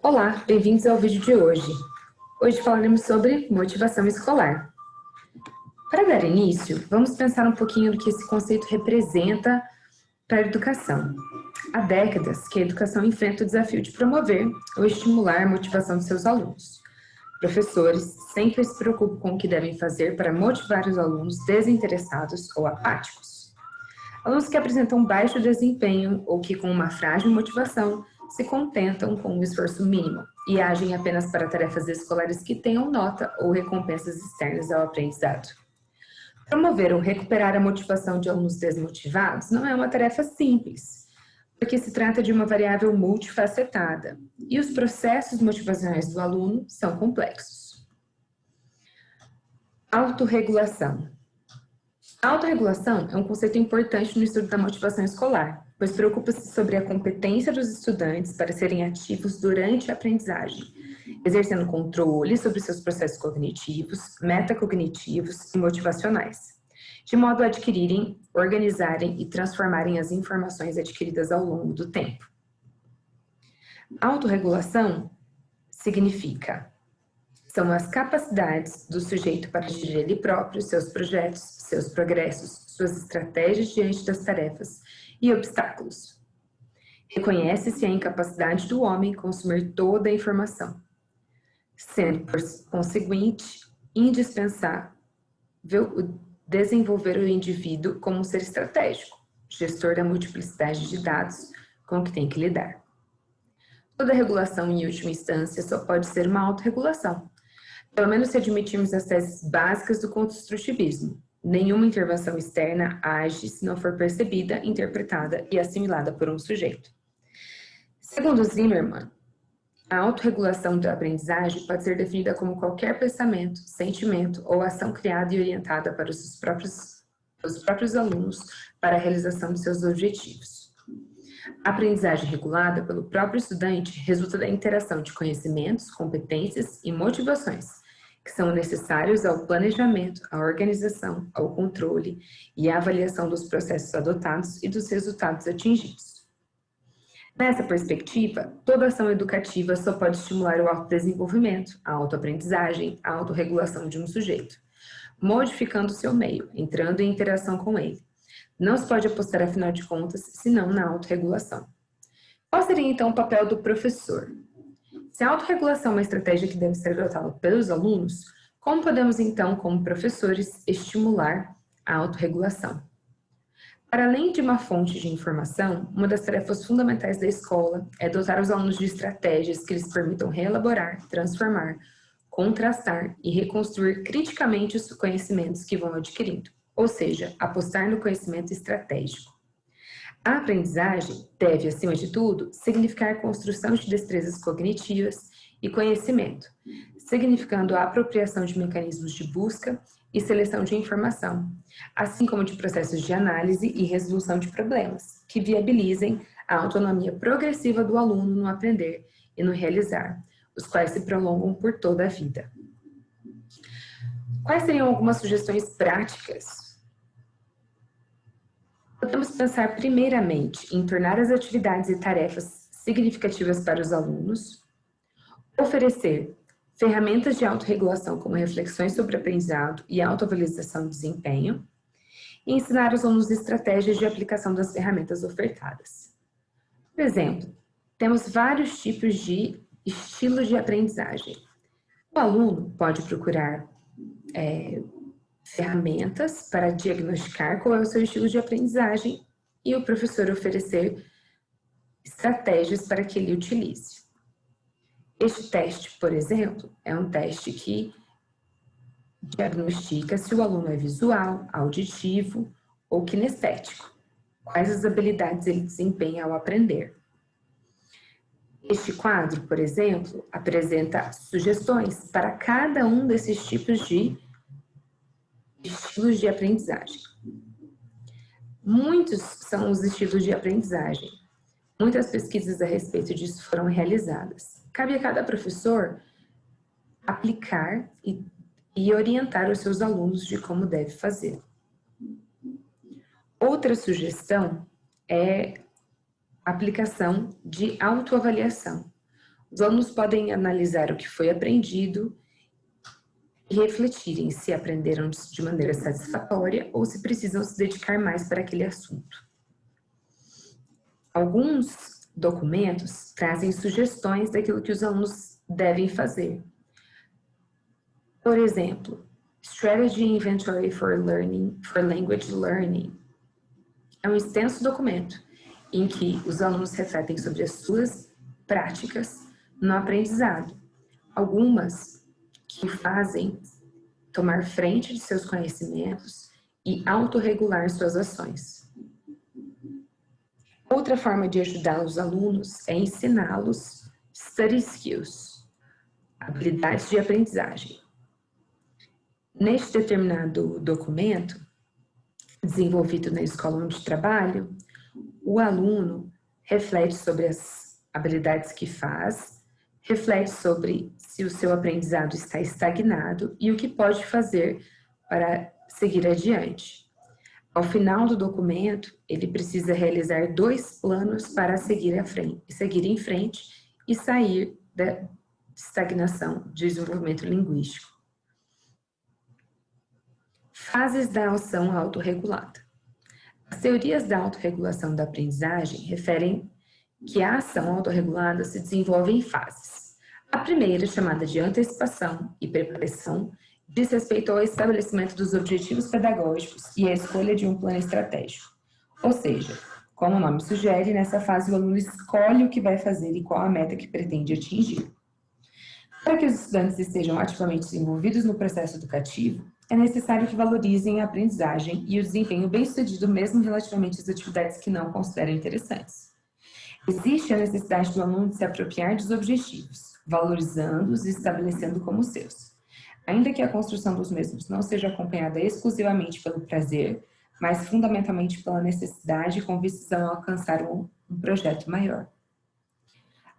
Olá, bem-vindos ao vídeo de hoje. Hoje falaremos sobre motivação escolar. Para dar início, vamos pensar um pouquinho no que esse conceito representa para a educação. Há décadas que a educação enfrenta o desafio de promover ou estimular a motivação de seus alunos. Professores sempre se preocupam com o que devem fazer para motivar os alunos desinteressados ou apáticos. Alunos que apresentam baixo desempenho ou que, com uma frágil motivação, se contentam com um esforço mínimo e agem apenas para tarefas escolares que tenham nota ou recompensas externas ao aprendizado. Promover ou recuperar a motivação de alunos desmotivados não é uma tarefa simples, porque se trata de uma variável multifacetada e os processos motivacionais do aluno são complexos. Autorregulação. A autorregulação é um conceito importante no estudo da motivação escolar, pois preocupa-se sobre a competência dos estudantes para serem ativos durante a aprendizagem, exercendo controle sobre seus processos cognitivos, metacognitivos e motivacionais, de modo a adquirirem, organizarem e transformarem as informações adquiridas ao longo do tempo. Autorregulação significa são as capacidades do sujeito para gerir ele próprio, seus projetos, seus progressos, suas estratégias diante das tarefas e obstáculos. Reconhece-se a incapacidade do homem consumir toda a informação, sendo, por conseguinte, indispensável desenvolver o indivíduo como um ser estratégico, gestor da multiplicidade de dados com que tem que lidar. Toda regulação, em última instância, só pode ser uma autorregulação, pelo menos se admitirmos as teses básicas do construtivismo. Nenhuma intervenção externa age se não for percebida, interpretada e assimilada por um sujeito. Segundo Zimmermann, a autorregulação da aprendizagem pode ser definida como qualquer pensamento, sentimento ou ação criada e orientada para os próprios alunos para a realização de seus objetivos. A aprendizagem regulada pelo próprio estudante resulta da interação de conhecimentos, competências e motivações, que são necessários ao planejamento, à organização, ao controle e à avaliação dos processos adotados e dos resultados atingidos. Nessa perspectiva, toda ação educativa só pode estimular o autodesenvolvimento, a autoaprendizagem, a autorregulação de um sujeito, modificando o seu meio, entrando em interação com ele. Não se pode apostar, afinal de contas, senão na autorregulação. Qual seria, então, o papel do professor? Se a autorregulação é uma estratégia que deve ser adotada pelos alunos, como podemos, então, como professores, estimular a autorregulação? Para além de uma fonte de informação, uma das tarefas fundamentais da escola é dotar os alunos de estratégias que lhes permitam reelaborar, transformar, contrastar e reconstruir criticamente os conhecimentos que vão adquirindo, ou seja, apostar no conhecimento estratégico. A aprendizagem deve, acima de tudo, significar a construção de destrezas cognitivas e conhecimento, significando a apropriação de mecanismos de busca e seleção de informação, assim como de processos de análise e resolução de problemas, que viabilizem a autonomia progressiva do aluno no aprender e no realizar, os quais se prolongam por toda a vida. Quais seriam algumas sugestões práticas? Podemos pensar primeiramente em tornar as atividades e tarefas significativas para os alunos, oferecer ferramentas de autorregulação como reflexões sobre aprendizado e autoavaliação de desempenho, e ensinar os alunos estratégias de aplicação das ferramentas ofertadas. Por exemplo, temos vários tipos de estilos de aprendizagem. O aluno pode procurar ferramentas para diagnosticar qual é o seu estilo de aprendizagem e o professor oferecer estratégias para que ele utilize. Este teste, por exemplo, é um teste que diagnostica se o aluno é visual, auditivo ou kinestético, quais as habilidades ele desempenha ao aprender. Este quadro, por exemplo, apresenta sugestões para cada um desses tipos de estilos de aprendizagem. Muitos são os estilos de aprendizagem. Muitas pesquisas a respeito disso foram realizadas. Cabe a cada professor aplicar e orientar os seus alunos de como deve fazer. Outra sugestão é a aplicação de autoavaliação. Os alunos podem analisar o que foi aprendido e refletirem se aprenderam de maneira satisfatória ou se precisam se dedicar mais para aquele assunto. Alguns documentos trazem sugestões daquilo que os alunos devem fazer. Por exemplo, Strategy Inventory for Language Learning. É um extenso documento em que os alunos refletem sobre as suas práticas no aprendizado. Algumas que fazem tomar frente de seus conhecimentos e autorregular suas ações. Outra forma de ajudar os alunos é ensiná-los study skills, habilidades de aprendizagem. Neste determinado documento, desenvolvido na escola onde trabalho, o aluno reflete sobre as habilidades que faz, reflete sobre se o seu aprendizado está estagnado e o que pode fazer para seguir adiante. Ao final do documento, ele precisa realizar 2 planos para seguir em frente e sair da estagnação de desenvolvimento linguístico. Fases da ação autorregulada. As teorias da autorregulação da aprendizagem referem que a ação autorregulada se desenvolve em fases. A primeira, chamada de antecipação e preparação, diz respeito ao estabelecimento dos objetivos pedagógicos e à escolha de um plano estratégico. Ou seja, como o nome sugere, nessa fase o aluno escolhe o que vai fazer e qual a meta que pretende atingir. Para que os estudantes estejam ativamente envolvidos no processo educativo, é necessário que valorizem a aprendizagem e o desempenho bem-sucedido mesmo relativamente às atividades que não consideram interessantes. Existe a necessidade do aluno de se apropriar dos objetivos, valorizando-os e estabelecendo como seus. Ainda que a construção dos mesmos não seja acompanhada exclusivamente pelo prazer, mas fundamentalmente pela necessidade com vistas a alcançar um projeto maior.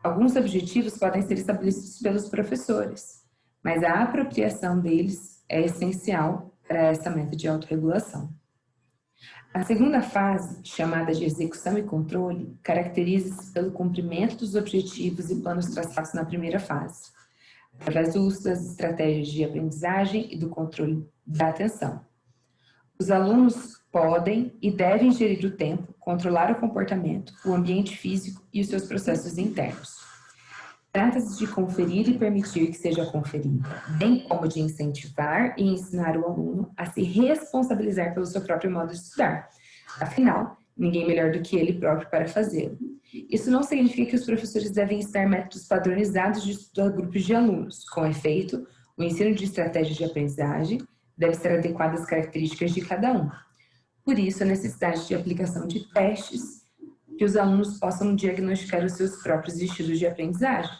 Alguns objetivos podem ser estabelecidos pelos professores, mas a apropriação deles é essencial para essa meta de autorregulação. A segunda fase, chamada de execução e controle, caracteriza-se pelo cumprimento dos objetivos e planos traçados na primeira fase, através do uso das estratégias de aprendizagem e do controle da atenção. Os alunos podem e devem gerir o tempo, controlar o comportamento, o ambiente físico e os seus processos internos. Trata-se de conferir e permitir que seja conferida, bem como de incentivar e ensinar o aluno a se responsabilizar pelo seu próprio modo de estudar. Afinal, ninguém melhor do que ele próprio para fazê-lo. Isso não significa que os professores devem ensinar métodos padronizados de estudo a grupos de alunos. Com efeito, o ensino de estratégias de aprendizagem deve ser adequado às características de cada um. Por isso, a necessidade de aplicação de testes que os alunos possam diagnosticar os seus próprios estilos de aprendizagem.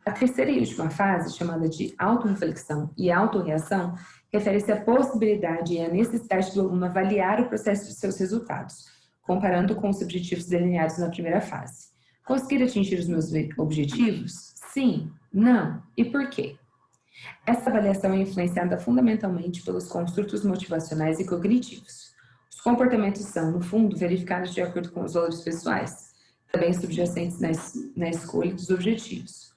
A terceira e última fase, chamada de autorreflexão e autorreação, refere-se à possibilidade e à necessidade do aluno avaliar o processo de seus resultados, comparando com os objetivos delineados na primeira fase. Conseguir atingir os meus objetivos? Sim, não e por quê? Essa avaliação é influenciada fundamentalmente pelos construtos motivacionais e cognitivos. Os comportamentos são, no fundo, verificados de acordo com os valores pessoais, também subjacentes na escolha dos objetivos.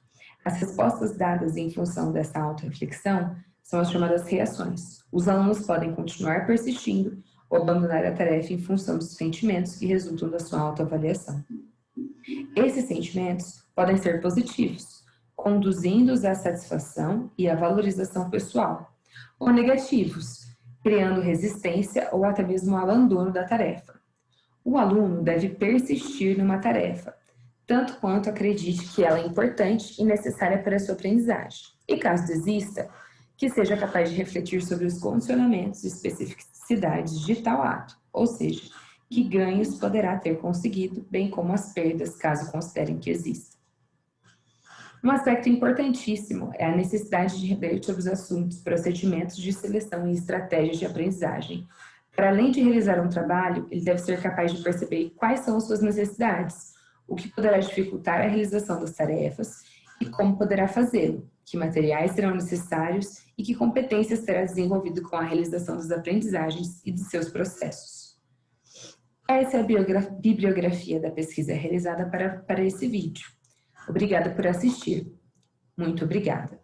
As respostas dadas em função dessa autorreflexão são as chamadas reações. Os alunos podem continuar persistindo ou abandonar a tarefa em função dos sentimentos que resultam da sua autoavaliação. Esses sentimentos podem ser positivos, conduzindo-os à satisfação e à valorização pessoal, ou negativos, criando resistência ou até mesmo o abandono da tarefa. O aluno deve persistir numa tarefa, tanto quanto acredite que ela é importante e necessária para a sua aprendizagem. E caso desista, que seja capaz de refletir sobre os condicionamentos e especificidades de tal ato, ou seja, que ganhos poderá ter conseguido, bem como as perdas, caso considerem que existam. Um aspecto importantíssimo é a necessidade de refletir sobre os assuntos, procedimentos de seleção e estratégias de aprendizagem. Para além de realizar um trabalho, ele deve ser capaz de perceber quais são as suas necessidades, o que poderá dificultar a realização das tarefas e como poderá fazê-lo, que materiais serão necessários e que competências terá desenvolvido com a realização das aprendizagens e de seus processos. Essa é a bibliografia da pesquisa realizada para esse vídeo. Obrigada por assistir. Muito obrigada.